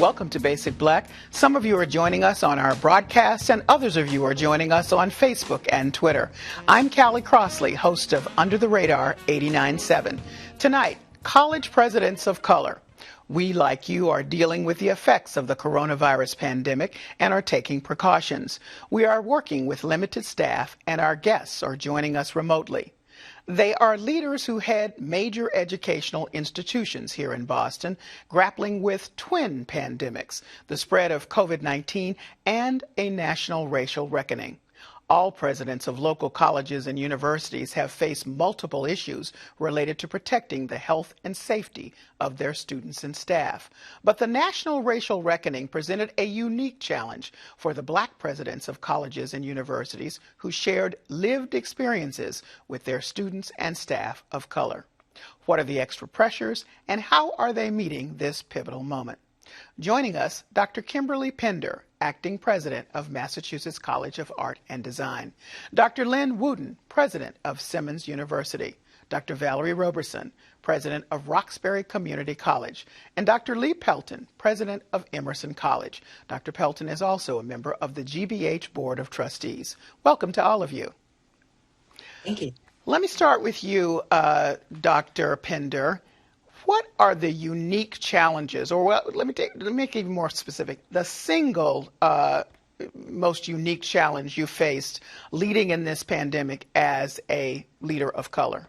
welcome to Basic Black. Some of you are joining us on our broadcast, and others of you are joining us on Facebook and Twitter. I'm Callie Crossley, host of Under the Radar 89.7. Tonight, college presidents of color. We, like you, are dealing with the effects of the coronavirus pandemic and are taking precautions. We are working with limited staff, and our guests are joining us remotely. They are leaders who head major educational institutions here in Boston, grappling with twin pandemics, the spread of COVID-19 and a national racial reckoning. All presidents of local colleges and universities have faced multiple issues related to protecting the health and safety of their students and staff. But the National Racial Reckoning presented a unique challenge for the Black presidents of colleges and universities who shared lived experiences with their students and staff of color. What are the extra pressures, and how are they meeting this pivotal moment? Joining us, Dr. Kimberly Pender, Acting President of Massachusetts College of Art and Design, Dr. Lynn Wooten, President of Simmons University, Dr. Valerie Roberson, President of Roxbury Community College, and Dr. Lee Pelton, President of Emerson College. Dr. Pelton is also a member of the GBH Board of Trustees. Welcome to all of you. Thank you. Let me start with you, Dr. Pender. What are the unique challenges, or let me make it even more specific, the single most unique challenge you faced leading in this pandemic as a leader of color?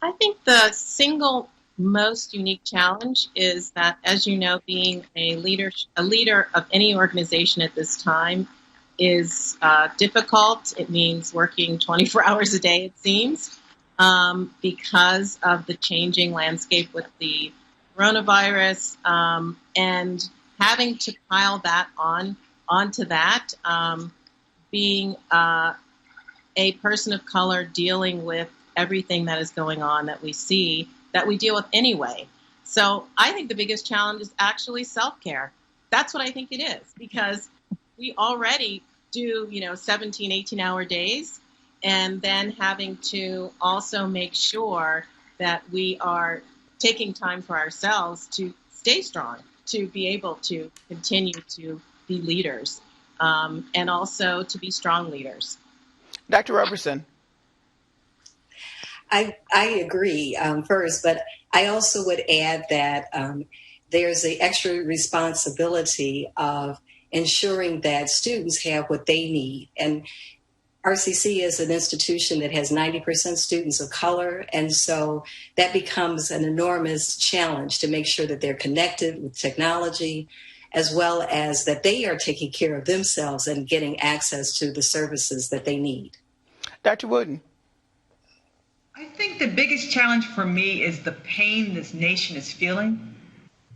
I think the single most unique challenge is that, as you know, being a leader of any organization at this time is difficult. It means working 24 hours a day, it seems. Because of the changing landscape with the coronavirus, and having to pile that onto that, being a person of color dealing with everything that is going on that we see, that we deal with anyway. So I think the biggest challenge is actually self-care. That's what I think it is, because we already do, 17, 18-hour days. And then having to also make sure that we are taking time for ourselves to stay strong, to be able to continue to be leaders, and also to be strong leaders. Dr. Roberson. I agree first, but I also would add that there's the extra responsibility of ensuring that students have what they need. And RCC is an institution that has 90% students of color, and so that becomes an enormous challenge to make sure that they're connected with technology, as well as that they are taking care of themselves and getting access to the services that they need. Dr. Wooten. I think the biggest challenge for me is the pain this nation is feeling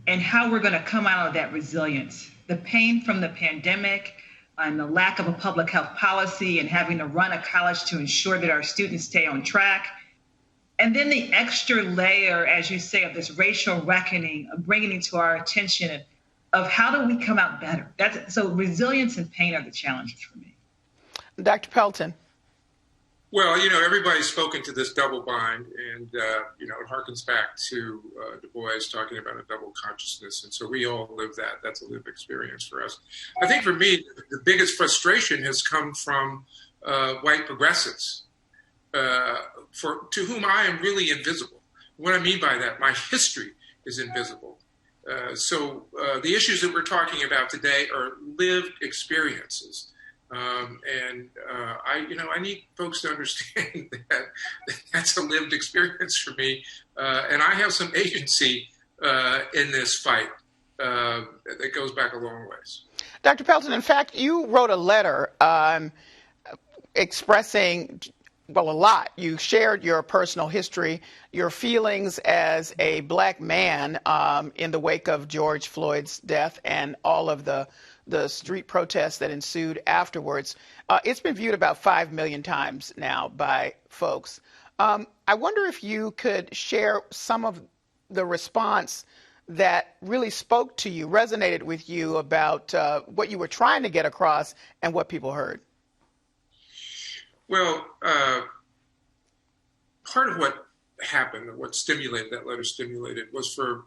and how we're going to come out of that resilience. The pain from the pandemic, and the lack of a public health policy, and having to run a college to ensure that our students stay on track. And then the extra layer, as you say, of this racial reckoning, of bringing it to our attention of how do we come out better. So resilience and pain are the challenges for me. Dr. Pelton. Well, everybody's spoken to this double bind, and, it harkens back to Du Bois talking about a double consciousness. And so we all live that. That's a lived experience for us. I think for me, the biggest frustration has come from white progressives, to whom I am really invisible. What I mean by that, my history is invisible. So the issues that we're talking about today are lived experiences. I need folks to understand that that's a lived experience for me, and I have some agency in this fight that goes back a long ways. Dr. Pelton, in fact, you wrote a letter expressing, a lot. You shared your personal history, your feelings as a Black man in the wake of George Floyd's death and all of the street protests that ensued afterwards. It's been viewed about 5 million times now by folks. I wonder if you could share some of the response that really spoke to you, resonated with you about what you were trying to get across and what people heard. Well, part of what happened, what stimulated that letter stimulated, was for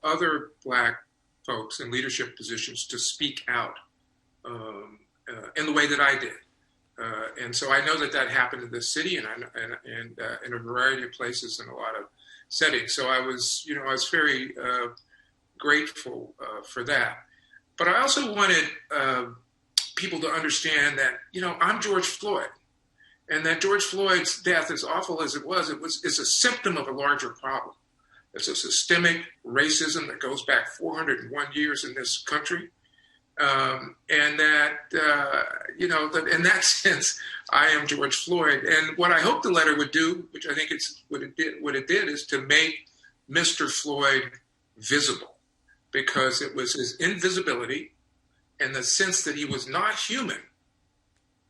other Black folks in leadership positions to speak out in the way that I did. And so I know that happened in this city and in a variety of places in a lot of settings. So I was very grateful for that. But I also wanted people to understand that, I'm George Floyd, and that George Floyd's death, as awful as is a symptom of a larger problem. It's a systemic racism that goes back 401 years in this country. And that, that in that sense, I am George Floyd. And what I hope the letter would do, which I think what it did is to make Mr. Floyd visible, because it was his invisibility and the sense that he was not human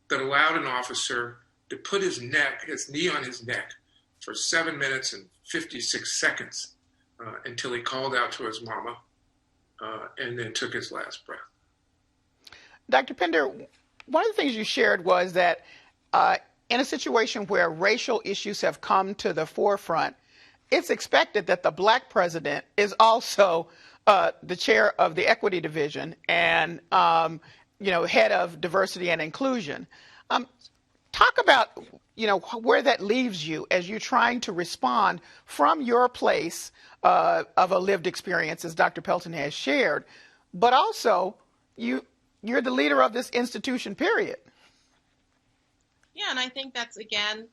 that allowed an officer to put his knee on his neck for 7 minutes and 56 seconds until he called out to his mama and then took his last breath. Dr. Pender, one of the things you shared was that in a situation where racial issues have come to the forefront, it's expected that the Black president is also the chair of the Equity Division and head of diversity and inclusion. Talk about where that leaves you as you're trying to respond from your place of a lived experience, as Dr. Pelton has shared, but also you're the leader of this institution, period. Yeah, and I think that's, again,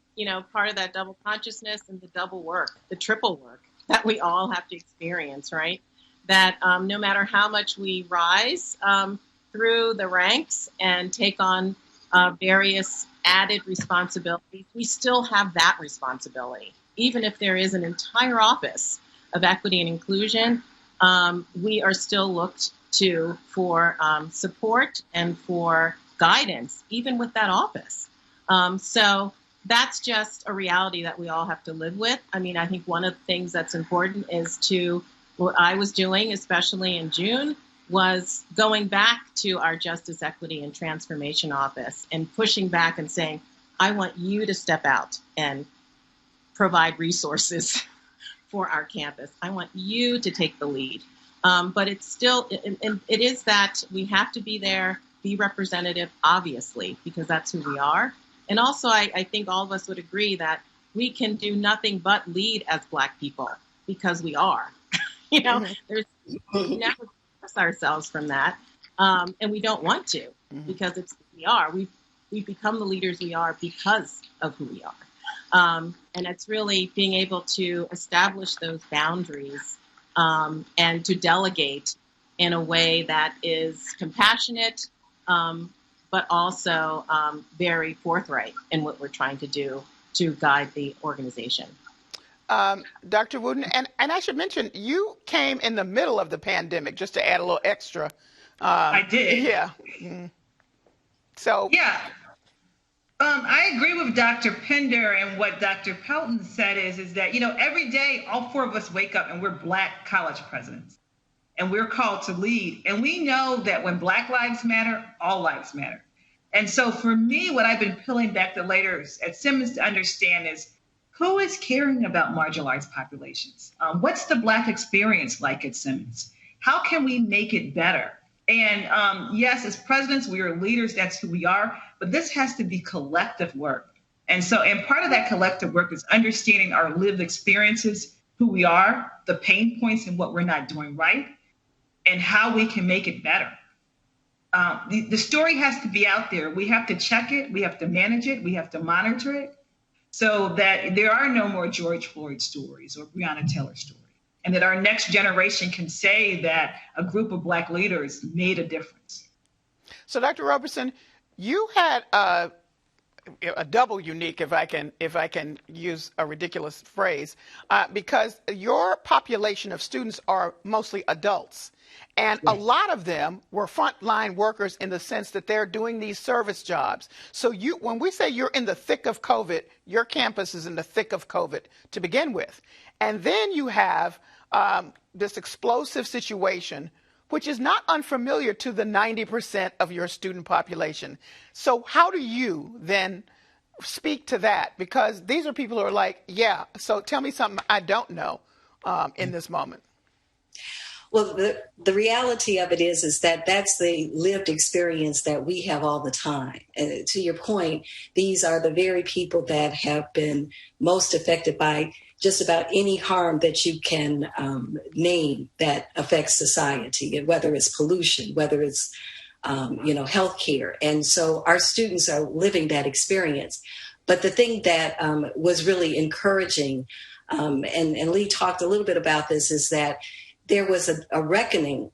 part of that double consciousness and the double work, the triple work that we all have to experience, right? That no matter how much we rise through the ranks and take on various added responsibilities, we still have that responsibility. Even if there is an entire office of equity and inclusion, we are still looked to for support and for guidance, even with that office. So that's just a reality that we all have to live with. I mean, I think one of the things that's important is what I was doing, especially in June, was going back to our Justice, Equity, and Transformation Office and pushing back and saying, I want you to step out and provide resources for our campus. I want you to take the lead. But it's still, it is that we have to be there, be representative, obviously, because that's who we are. And also, I think all of us would agree that we can do nothing but lead as Black people because we are. There's we never divorce ourselves from that. And we don't want to because it's who we are. We've become the leaders we are because of who we are. And it's really being able to establish those boundaries and to delegate in a way that is compassionate, but also very forthright in what we're trying to do to guide the organization. Dr. Wooten, and I should mention, you came in the middle of the pandemic, just to add a little extra. I did. Yeah. So. Yeah. I agree with Dr. Pender, and what Dr. Pelton said is that, every day, all four of us wake up and we're Black college presidents and we're called to lead. And we know that when Black lives matter, all lives matter. And so for me, what I've been peeling back the layers at Simmons to understand is who is caring about marginalized populations? What's the Black experience like at Simmons? How can we make it better? And yes, as presidents, we are leaders. That's who we are. But this has to be collective work. And part of that collective work is understanding our lived experiences, who we are, the pain points and what we're not doing right, and how we can make it better. The story has to be out there. We have to check it. We have to manage it. We have to monitor it so that there are no more George Floyd stories or Breonna Taylor stories. And that our next generation can say that a group of Black leaders made a difference. So, Dr. Roberson, you had a double unique, if I can use a ridiculous phrase, because your population of students are mostly adults. And a lot of them were frontline workers in the sense that they're doing these service jobs. So when we say you're in the thick of COVID, your campus is in the thick of COVID to begin with. And then you have this explosive situation, which is not unfamiliar to the 90% of your student population. So how do you then speak to that, because these are people who are like, yeah, so tell me something I don't know in this moment. Well, the reality of it is that that's the lived experience that we have all the time. And to your point, these are the very people that have been most affected by just about any harm that you can name that affects society, whether it's pollution, whether it's healthcare. And so our students are living that experience. But the thing that was really encouraging, and Lee talked a little bit about this, is that there was a reckoning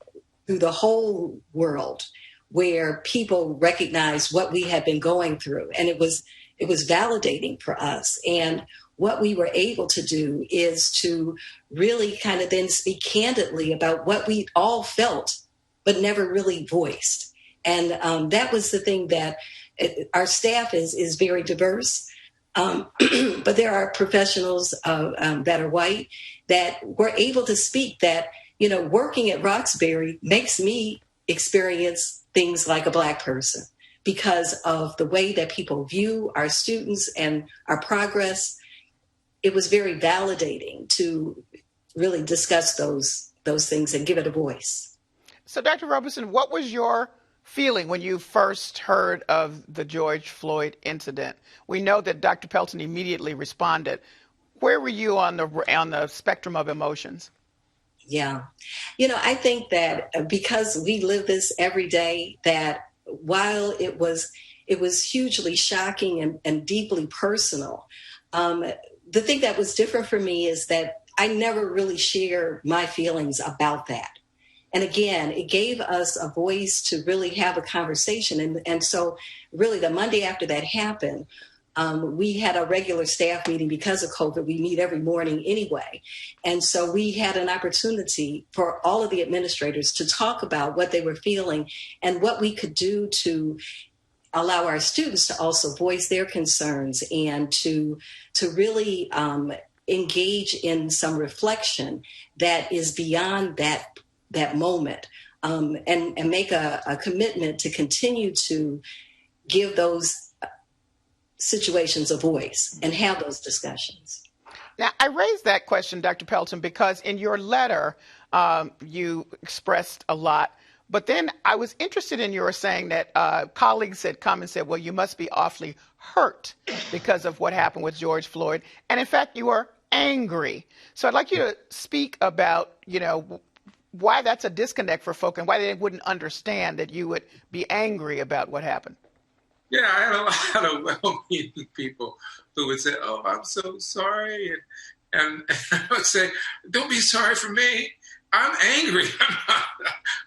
through the whole world where people recognized what we had been going through. And it was validating for us. And what we were able to do is to really kind of then speak candidly about what we all felt, but never really voiced. And that was the thing, that our staff is very diverse. But there are professionals that are white that were able to speak that, working at Roxbury makes me experience things like a Black person because of the way that people view our students and our progress. It was very validating to really discuss those things and give it a voice. So, Dr. Roberson, what was your feeling when you first heard of the George Floyd incident? We know that Dr. Pelton immediately responded. Where were you on the spectrum of emotions? Yeah. I think that because we live this every day, that while it was hugely shocking and deeply personal, the thing that was different for me is that I never really share my feelings about that. And again, it gave us a voice to really have a conversation. And so really the Monday after that happened, we had a regular staff meeting because of COVID. We meet every morning anyway. And so we had an opportunity for all of the administrators to talk about what they were feeling and what we could do to allow our students to also voice their concerns and to really engage in some reflection that is beyond that moment, and make a commitment to continue to give those situations a voice and have those discussions. Now, I raised that question, Dr. Pelton, because in your letter, you expressed a lot. But then I was interested in your saying that colleagues had come and said, well, you must be awfully hurt because of what happened with George Floyd. And in fact, you were angry. So I'd like you to speak about, why that's a disconnect for folk and why they wouldn't understand that you would be angry about what happened. Yeah, I had a lot of well-meaning people who would say, oh, I'm so sorry. And I would say, don't be sorry for me. I'm angry.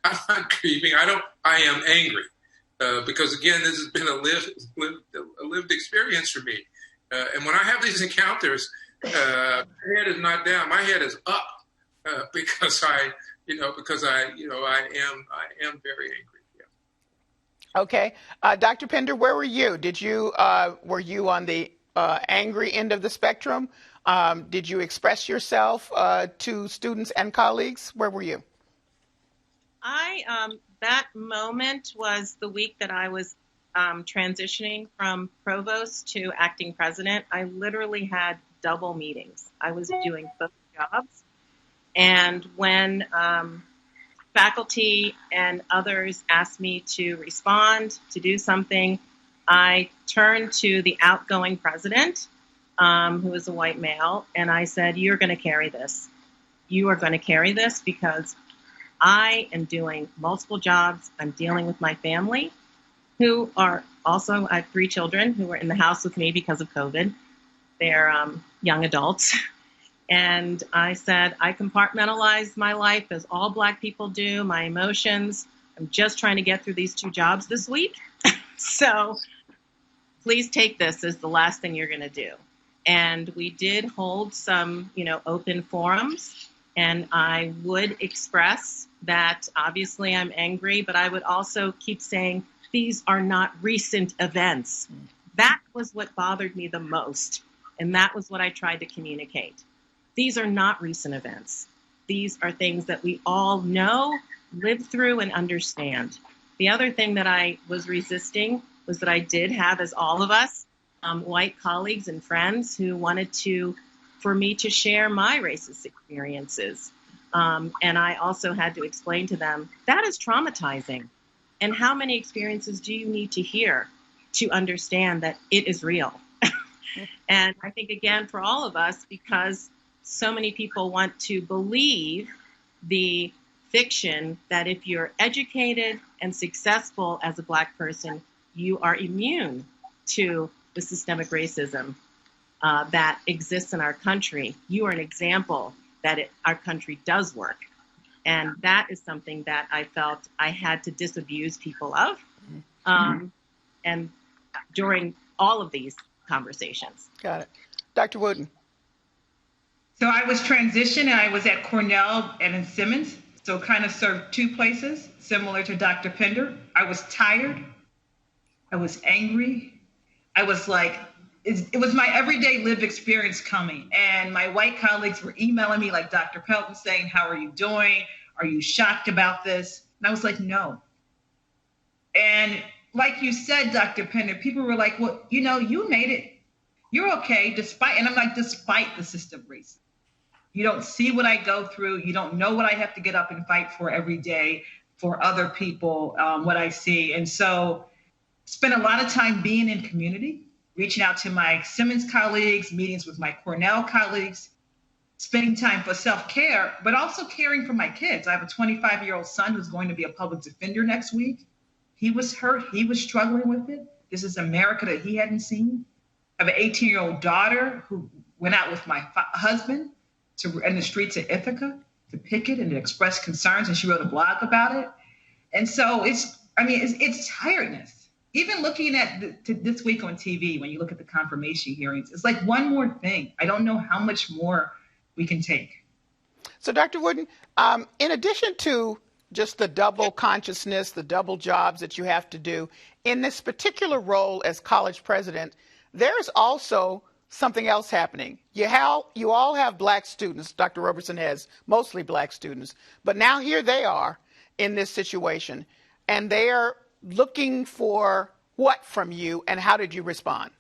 I'm not grieving. I am angry. Because again, this has been a lived experience for me. And when I have these encounters, my head is not down. My head is up because I am very angry. Okay. Dr. Pender, where were you? Were you on the angry end of the spectrum? Did you express yourself to students and colleagues? Where were you? That moment was the week that I was transitioning from provost to acting president. I literally had double meetings. I was doing both jobs. And when faculty and others asked me to respond, to do something, I turned to the outgoing president, who was a white male, and I said, you're going to carry this. You are going to carry this because I am doing multiple jobs. I'm dealing with my family, who are also, I have 3 children who were in the house with me because of COVID. They're young adults. And I said, I compartmentalized my life as all Black people do, my emotions. I'm just trying to get through these 2 jobs this week. So please take this as the last thing you're going to do. And we did hold some, open forums. And I would express that obviously I'm angry, but I would also keep saying, these are not recent events. That was what bothered me the most. And that was what I tried to communicate. These are not recent events. These are things that we all know, live through, and understand. The other thing that I was resisting was that I did have, as all of us, white colleagues and friends who wanted for me to share my racist experiences. And I also had to explain to them that is traumatizing. And how many experiences do you need to hear to understand that it is real? And I think, again, for all of us, because so many people want to believe the fiction that if you're educated and successful as a Black person, you are immune to the systemic racism that exists in our country. You are an example that our country does work. And that is something that I felt I had to disabuse people of. And during all of these conversations. Got it. Dr. Wooten. So I was transitioned and I was at Cornell and in Simmons. So kind of served two places, similar to Dr. Pender. I was tired. I was angry. I was like, it was my everyday lived experience coming. And my white colleagues were emailing me like Dr. Pelton saying, how are you doing? Are you shocked about this? And I was like, no. And like you said, Dr. Pender, people were like, well, you made it. You're okay, despite the system of racism. You don't see what I go through. You don't know what I have to get up and fight for every day for other people, what I see. And so spent a lot of time being in community, reaching out to my Simmons colleagues, meetings with my Cornell colleagues, spending time for self-care, but also caring for my kids. I have a 25-year-old son who's going to be a public defender next week. He was hurt. He was struggling with it. This is America that he hadn't seen. I have an 18-year-old daughter who went out with my husband in the streets of Ithaca to picket and to express concerns, and she wrote a blog about it. And so it's tiredness. Even looking at this week on TV, when you look at the confirmation hearings, it's like one more thing. I don't know how much more we can take. So, Dr. Wooten, in addition to just the double consciousness, the double jobs that you have to do, in this particular role as college president, there's also something else happening. You all have Black students. Dr. Roberson has mostly Black students. But now here they are in this situation, and they are looking for what from you, and how did you respond?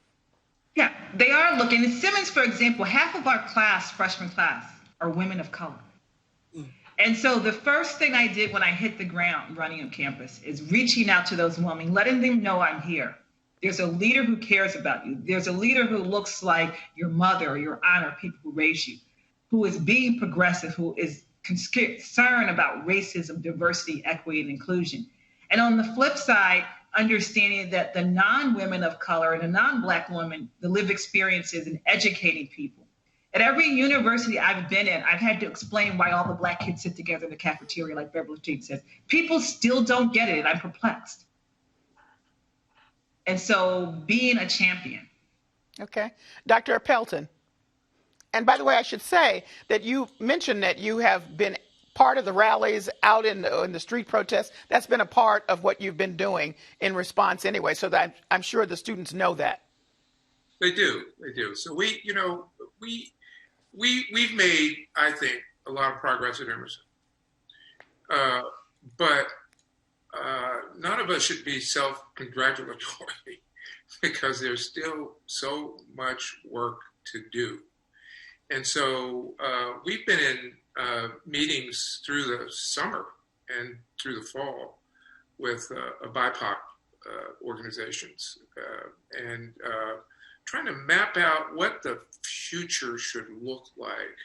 Yeah, they are looking. In Simmons, for example, half of our freshman class, are women of color. And so the first thing I did when I hit the ground running on campus is reaching out to those women, letting them know I'm here. There's a leader who cares about you. There's a leader who looks like your mother or your aunt or people who raised you, who is being progressive, who is concerned about racism, diversity, equity, and inclusion. And on the flip side, understanding that the non-women of color and the non-Black women, the lived experiences and educating people. At every university I've been in, I've had to explain why all the Black kids sit together in the cafeteria, like Beverly Jean says. People still don't get it, and I'm perplexed. And so being a champion. Okay. Dr. Pelton. And by the way, I should say that you mentioned that you have been part of the rallies out in the street protests. That's been a part of what you've been doing in response anyway, so that I'm sure the students know that. They do. So we've made, I think, a lot of progress at Emerson. But none of us should be self-congratulatory because there's still so much work to do. And so we've been in meetings through the summer and through the fall with BIPOC organizations and trying to map out what the future should look like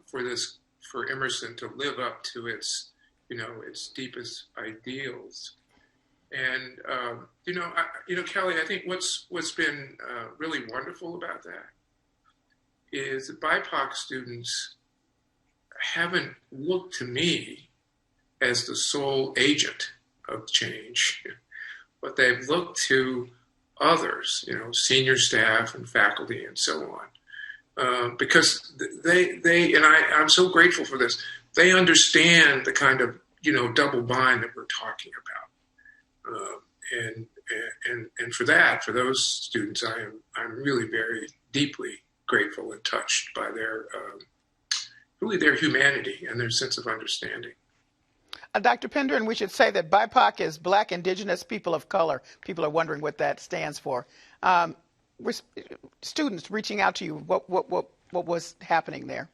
for Emerson to live up to its deepest ideals. And Kelly, I think what's been really wonderful about that is that BIPOC students haven't looked to me as the sole agent of change, but they've looked to others, senior staff and faculty and so on, because they and I'm so grateful for this. They understand the kind of double bind that we're talking about, and for those students, I'm really very deeply grateful and touched by their humanity and their sense of understanding. Dr. Pender, and we should say that BIPOC is Black, Indigenous, People of Color. People are wondering what that stands for. students reaching out to you? What was happening there?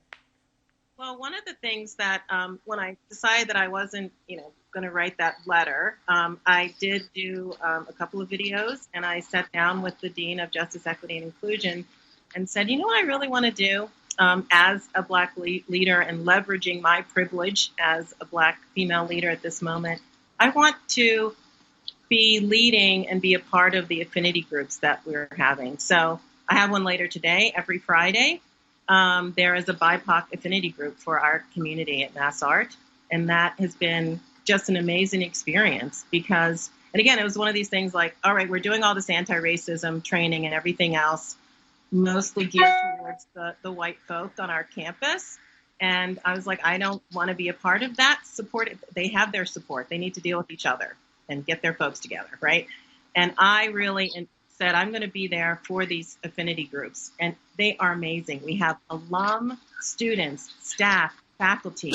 Well, one of the things that when I decided that I wasn't, going to write that letter, I did do a couple of videos, and I sat down with the Dean of Justice, Equity, and Inclusion and said, you know what I really want to do as a Black leader and leveraging my privilege as a Black female leader at this moment. I want to be leading and be a part of the affinity groups that we're having. So I have one later today, every Friday. There is a BIPOC affinity group for our community at MassArt, and that has been just an amazing experience because, and again, it was one of these things like, all right, we're doing all this anti-racism training and everything else, mostly geared towards the white folk on our campus. And I was like, I don't want to be a part of that support. They have their support. They need to deal with each other and get their folks together, right? And I really said, I'm going to be there for these affinity groups. And they are amazing. We have alum, students, staff, faculty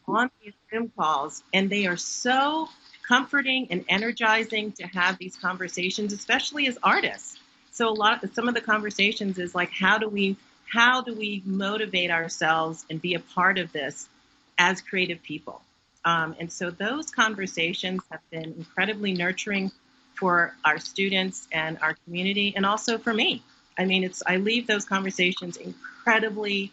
on these Zoom calls, and they are so comforting and energizing to have these conversations, especially as artists. So some of the conversations is like, how do we motivate ourselves and be a part of this as creative people? And so those conversations have been incredibly nurturing for our students and our community, and also for me. I mean, I leave those conversations incredibly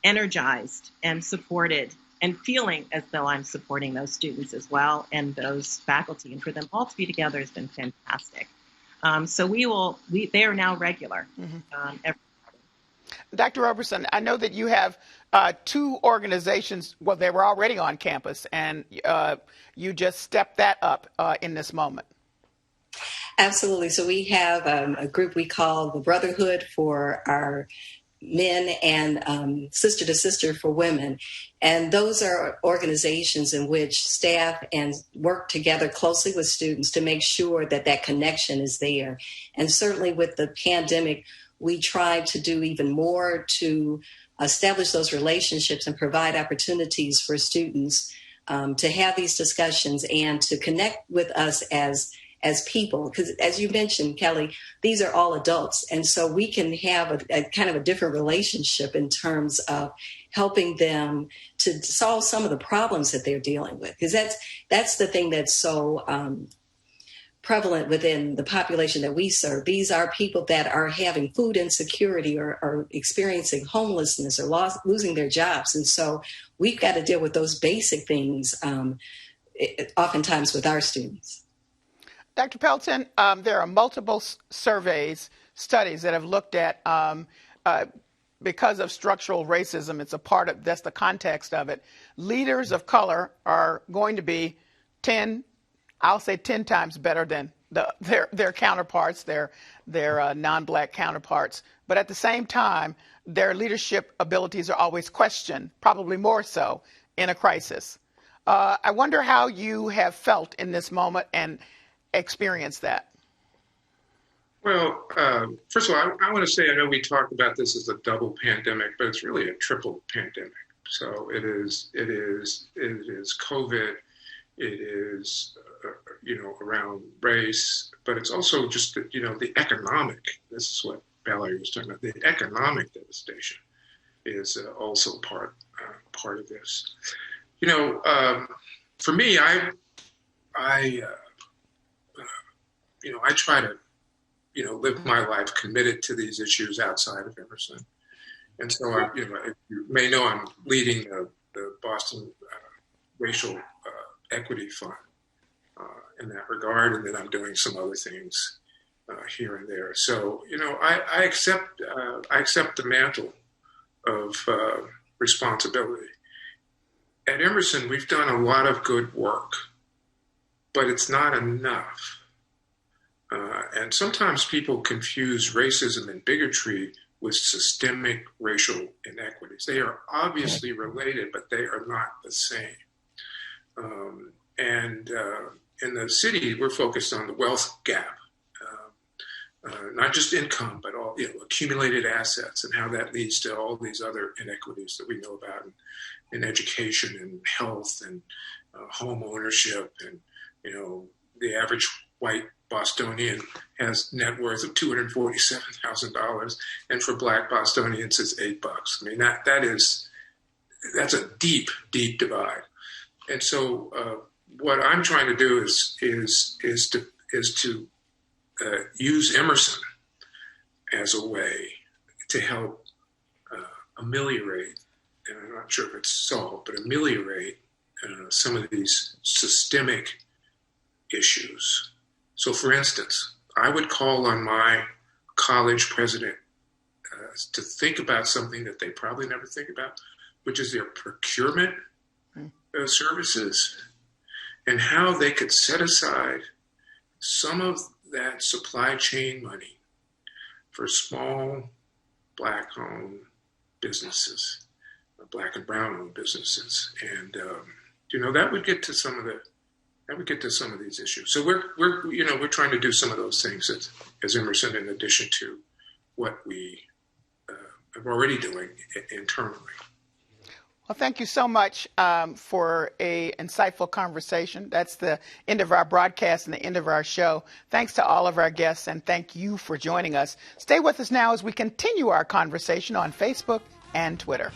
energized and supported and feeling as though I'm supporting those students as well and those faculty. And for them all to be together has been fantastic. So they are now regular. Every Dr. Roberson, I know that you have two organizations. Well, they were already on campus, and you just stepped that up in this moment. Absolutely. So we have a group we call the Brotherhood for our men and Sister to Sister for women. And those are organizations in which staff and work together closely with students to make sure that that connection is there. And certainly with the pandemic, we tried to do even more to establish those relationships and provide opportunities for students to have these discussions and to connect with us as people. Because as you mentioned, Kelly, these are all adults. And so we can have a kind of a different relationship in terms of helping them to solve some of the problems that they're dealing with. Because that's the thing that's so prevalent within the population that we serve. These are people that are having food insecurity or experiencing homelessness or losing their jobs. And so we've got to deal with those basic things oftentimes with our students. Dr. Pelton, there are multiple studies that have looked at because of structural racism, that's the context of it. Leaders of color are going to be 10 times better than their counterparts, their non-Black counterparts. But at the same time, their leadership abilities are always questioned, probably more so in a crisis. I wonder how you have felt in this moment and experienced that. Well, first of all, I want to say, I know we talked about this as a double pandemic, but it's really a triple pandemic. So it is COVID, it is, around race, but it's also just, the economic, this is what Valerie was talking about, the economic devastation is also part of this. For me, I try to, live my life committed to these issues outside of Emerson. And so, if you may know, I'm leading the Boston Racial Equity Fund in that regard, and then I'm doing some other things here and there. So, I accept the mantle of responsibility. At Emerson, we've done a lot of good work, but it's not enough. And sometimes people confuse racism and bigotry with systemic racial inequities. They are obviously related, but they are not the same. In the city, we're focused on the wealth gap, not just income, but all accumulated assets and how that leads to all these other inequities that we know about in education and health and home ownership and the average white Bostonian has net worth of $247,000, and for Black Bostonians, it's $8. I mean, that's a deep, deep divide. And so, what I'm trying to do is to use Emerson as a way to help ameliorate, and I'm not sure if it's solved, but ameliorate some of these systemic issues. So, for instance, I would call on my college president to think about something that they probably never think about, which is their procurement services and how they could set aside some of that supply chain money for small Black-owned businesses, Black and brown-owned businesses, and that would get to some of these issues. So we're trying to do some of those things as Emerson, in addition to what we are already doing internally. Well, thank you so much for an insightful conversation. That's the end of our broadcast and the end of our show. Thanks to all of our guests, and thank you for joining us. Stay with us now as we continue our conversation on Facebook and Twitter.